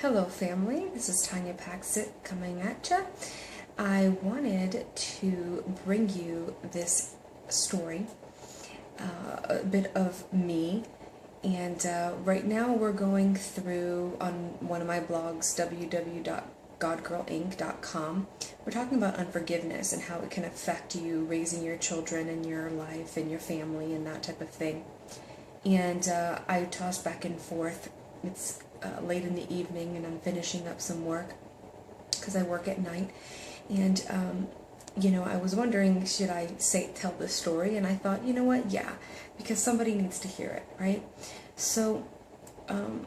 Hello family, this is Tanya Paxit coming at ya. I wanted to bring you this story, a bit of me, and right now we're going through on one of my blogs, www.godgirlinc.com. We're talking about unforgiveness and how it can affect you raising your children and your life and your family and that type of thing. And I toss back and forth. It's late in the evening and I'm finishing up some work because I work at night. And, I was wondering, should I tell this story? And I thought, you know what? Yeah, because somebody needs to hear it, right? So, on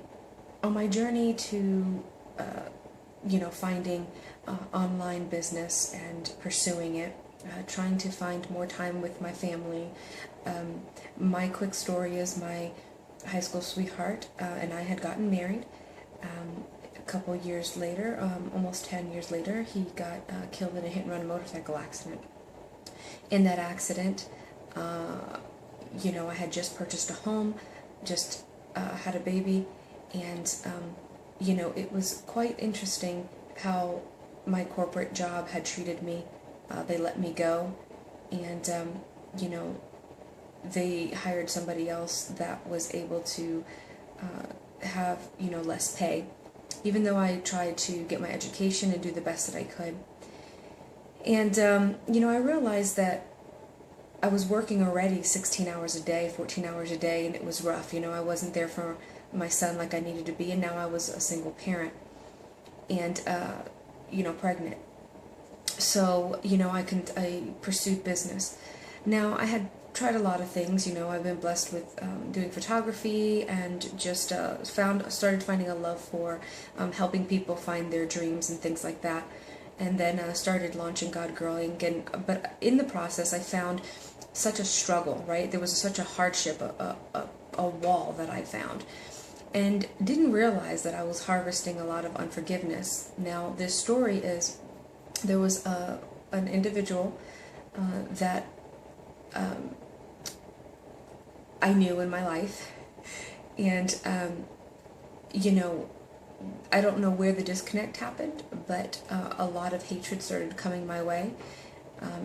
my journey to, finding online business and pursuing it, trying to find more time with my family. My quick story is my high school sweetheart and I had gotten married. A couple years later, almost 10 years later, he got killed in a hit-and-run motorcycle accident. In that accident, I had just purchased a home, just had a baby, and, it was quite interesting how my corporate job had treated me. They let me go, and, they hired somebody else that was able to have, less pay, even though I tried to get my education and do the best that I could. And, I realized that I was working already 16 hours a day, 14 hours a day, and it was rough. I wasn't there for my son like I needed to be, and now I was a single parent and, pregnant. So, I pursued business. Now, I had tried a lot of things. I've been blessed with doing photography and just started finding a love for helping people find their dreams and things like that. And then started launching God Girl Inc. But in the process, I found such a struggle, right? There was such a hardship, a wall that I found. And didn't realize that I was harvesting a lot of unforgiveness. Now, this story is, there was an individual that I knew in my life, and I don't know where the disconnect happened, but a lot of hatred started coming my way.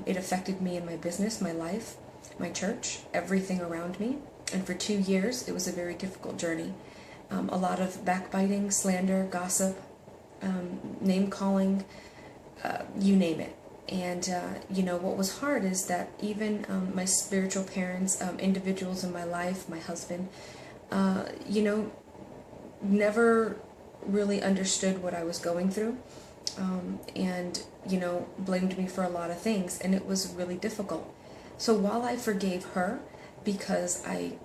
It affected me in my business, my life, my church, everything around me, and for 2 years it was a very difficult journey. A lot of backbiting, slander, gossip, name calling, you name it. And, what was hard is that even my spiritual parents, individuals in my life, my husband, never really understood what I was going through, and, blamed me for a lot of things, and it was really difficult. So while I forgave her, because I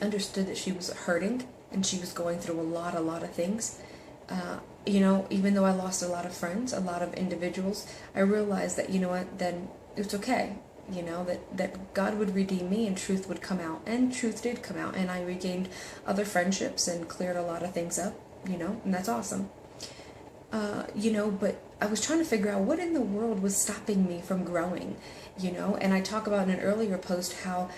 understood that she was hurting, and she was going through a lot of things, even though I lost a lot of friends, a lot of individuals, I realized that, then it's okay, that God would redeem me and truth would come out. And truth did come out, and I regained other friendships and cleared a lot of things up, and that's awesome. But I was trying to figure out what in the world was stopping me from growing, and I talk about in an earlier post how,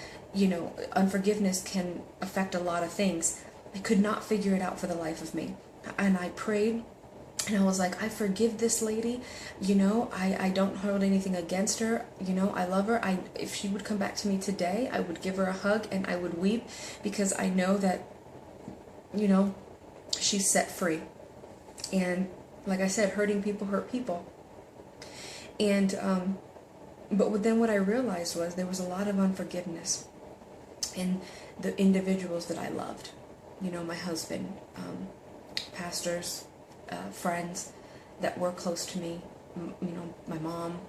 unforgiveness can affect a lot of things. I could not figure it out for the life of me. And I prayed, and I was like, I forgive this lady, I don't hold anything against her, I love her. If she would come back to me today, I would give her a hug and I would weep, because I know that, she's set free. And like I said, hurting people hurt people. And, but then what I realized was there was a lot of unforgiveness in the individuals that I loved, my husband, pastors, friends that were close to me, my mom,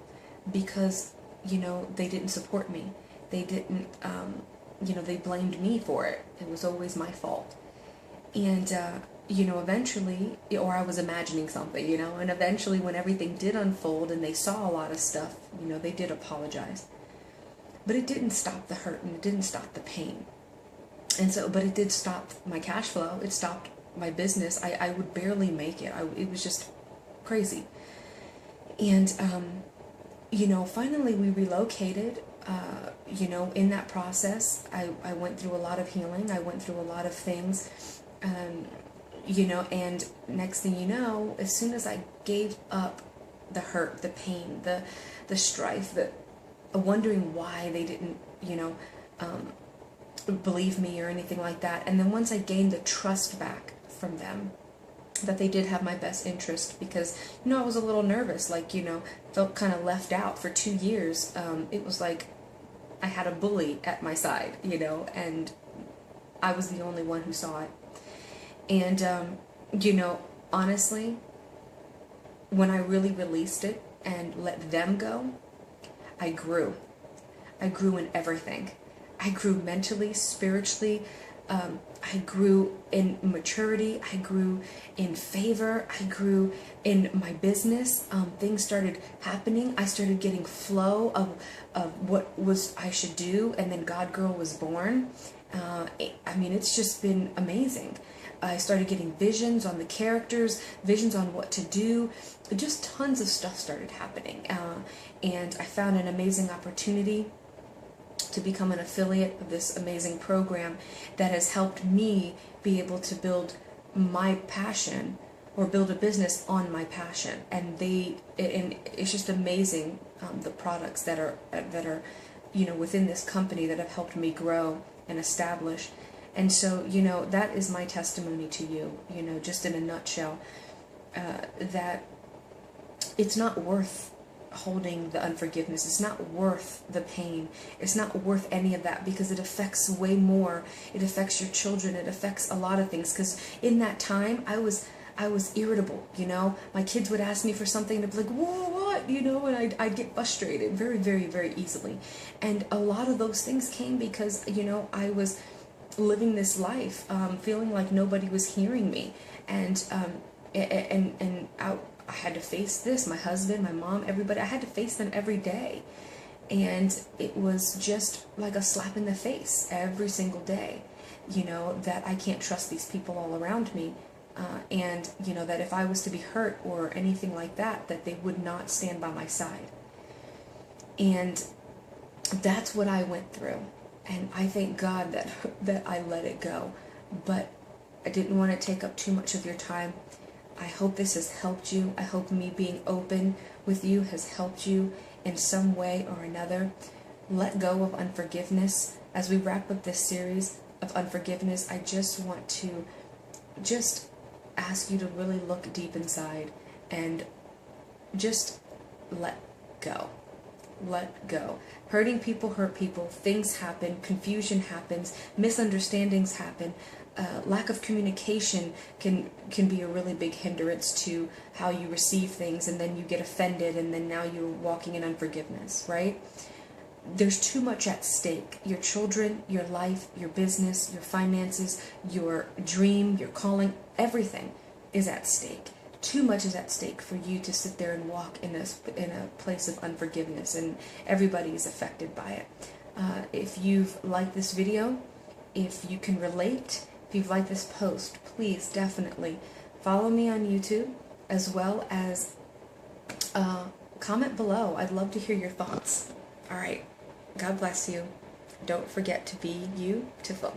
because, they didn't support me. They didn't, they blamed me for it. It was always my fault. And, eventually, or I was imagining something, and eventually when everything did unfold and they saw a lot of stuff, they did apologize. But it didn't stop the hurt, and it didn't stop the pain. And so, but it did stop my cash flow. It stopped my business. I would barely make it. It was just crazy. And, finally we relocated. In that process, I went through a lot of healing. I went through a lot of things. And next thing you know, as soon as I gave up the hurt, the pain, the strife, the wondering why they didn't, believe me or anything like that. And then once I gained the trust back from them, that they did have my best interest, because, I was a little nervous, felt kind of left out for 2 years. It was like I had a bully at my side, and I was the only one who saw it. And, honestly, when I really released it and let them go, I grew. I grew in everything. I grew mentally, spiritually. I grew in maturity. I grew in favor. I grew in my business. Things started happening. I started getting flow of what I should do. And then God Girl was born. It's just been amazing. I started getting visions on the characters, visions on what to do. Just tons of stuff started happening. And I found an amazing opportunity to become an affiliate of this amazing program that has helped me be able to build my passion, or build a business on my passion. And it's just amazing, the products that are within this company that have helped me grow and establish. And so, that is my testimony to you, just in a nutshell, that it's not worth holding the unforgiveness. It's not worth the pain. It's not worth any of that, because it affects way more. It affects your children. It affects a lot of things. Because in that time, I was irritable, My kids would ask me for something, and I'd be like, whoa, what? And I'd get frustrated very, very, very easily. And a lot of those things came because, I was living this life, feeling like nobody was hearing me. And I had to face this, my husband, my mom, everybody. I had to face them every day. And it was just like a slap in the face every single day, that I can't trust these people all around me. And that if I was to be hurt or anything like that, that they would not stand by my side. And that's what I went through. And I thank God that I let it go. But I didn't want to take up too much of your time. I hope this has helped you. I hope me being open with you has helped you in some way or another. Let go of unforgiveness. As we wrap up this series of unforgiveness, I just want to ask you to really look deep inside and just let go. Let go. Hurting people hurt people. Things happen. Confusion happens. Misunderstandings happen. Lack of communication can be a really big hindrance to how you receive things, and then you get offended, and then now you're walking in unforgiveness, right? There's too much at stake. Your children, your life, your business, your finances, your dream, your calling, everything is at stake. Too much is at stake for you to sit there and walk in a place of unforgiveness, and everybody is affected by it. If you've liked this video, if you can relate, if you've liked this post, please definitely follow me on YouTube, as well as comment below. I'd love to hear your thoughts. All right. God bless you. Don't forget to be beautiful.